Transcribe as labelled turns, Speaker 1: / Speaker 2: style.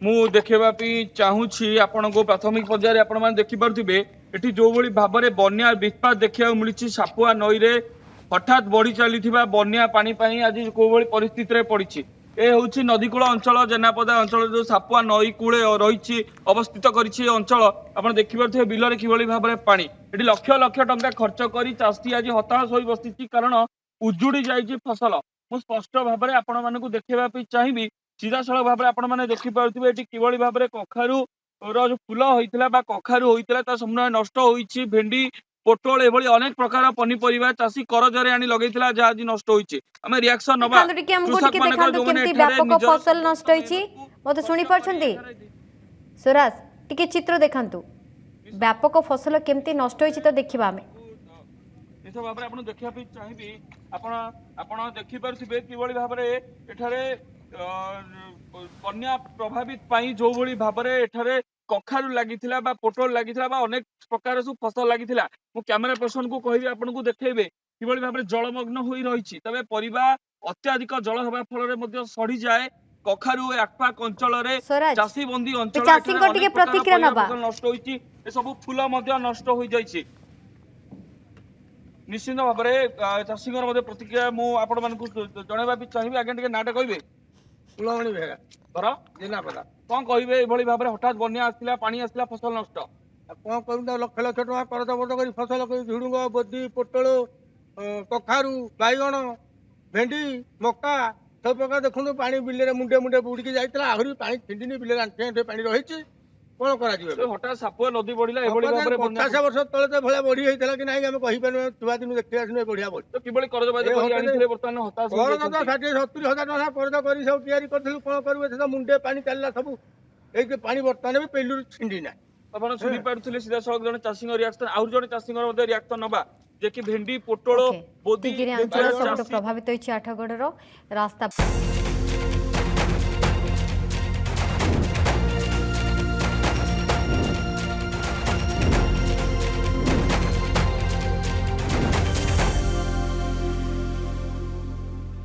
Speaker 1: मु देखा चाहूँगी आपण को प्राथमिक पर्यायर आपण देखिपे एटी जो भली भाव में बन्या विस्पात देखा मिली सापुआ नई रे हठात बढ़ी चली बन्या पानी आज कौ परिस्थिति रे पड़ी ए हूँ नदीकूल अंचल जेनापदा अंचल जो सापुआ नई कूले रही अवस्थित करी अंचल आप देखिपे बिलर किभली भाव में पानी ये लक्ष लक्ष टंका खर्च कर चाषी आज हताश हो बसी कारण उजुड़ी जाइए फसल मुझे स्पष्ट भाव में आपण मानक देखा चाहिए सीधा सड़क भाव में आपण मैंने देखिपे ये किभली भाव में कखारू जो फूल होता कखारू होता संपूर्ण नष्ट होती भेंडी पोटल एभली अनेक प्रकार पनीपरिया चाषी करजरे आनी लगेइथिला जहा आज नष्ट होईचे हमें रिएक्शन नबा
Speaker 2: कृषक मानकर जो माने व्यापक फसल नष्ट होईची मते सुनी परछंती सुराज टिके चित्र देखांतु व्यापक फसल केमती नष्ट होईची तो देखिबा हमें
Speaker 1: निश्चित भाव में आपण देखिया पे चाहिबी आपण आपण देखि परथिबे किभली भाव में एठारे बन्या प्रभावित पाई जो भली भाव में एठारे कखारू लागिथिला बा पोटल लागिथिला बा अनेक प्रकार सब फसल लागिथिला मु कैमरा पर्सन को कहबी आपन को देखेबे किभली भाव में जलमग्न होई रहिछि तबे परिबा अत्याधिक जल होबा फल रे मध्ये सड़ी जाए कखारू आखपाख अंचल रे चासी बंदी अंचल
Speaker 2: चासी को टिके प्रतिक्रिया नबा
Speaker 1: नष्ट होईछि ए सब फूल मध्ये नष्ट होई जाइछि निश्चित भाव में चाषी प्रतिक्रिया मुझे आपण मानक जनवा चाहिए आगे टे नाटा कहे कुलमणि बेहरा घर जेनापदा कौन कहे ये भाव में हठात बन्या आसला पानी आसला फसल नष्ट
Speaker 3: कौन करूँ लक्ष लक्ष टका करज बर्द कर फसल झुड़ुंग बोदी पोटल कखारू बैगण भेंडी मक्का सब प्रकार देखो पानी बिल मुंडे मुंडे बुड़की जाता आहरी पानी छिंडिनी बिल आंठे पानी रही कौन कर
Speaker 1: हठात सापुआ नदी बढ़ला
Speaker 3: 50 वर्ष तले भाया बढ़ी होता कि नहीं आम कहीपर छुआ दिन देखिए बढ़िया बढ़ी
Speaker 1: तो किभली बर्तमान हताश
Speaker 3: 60-70 हजार टका कर्ज कर सब तैयारी करूँ कौन करूँ मुंडे पानी चलला सब ये पानी बर्तमान भी पेलू छिंडी ना
Speaker 1: आप शुणी पारे सीधा सड़क जन चाषी रिएक्शन आउ जन चाषी रिएक्शन नवा जे कि भेंडी पोटल
Speaker 2: बोदी अंचल सब प्रभावित होइछि आठगड़र रास्ता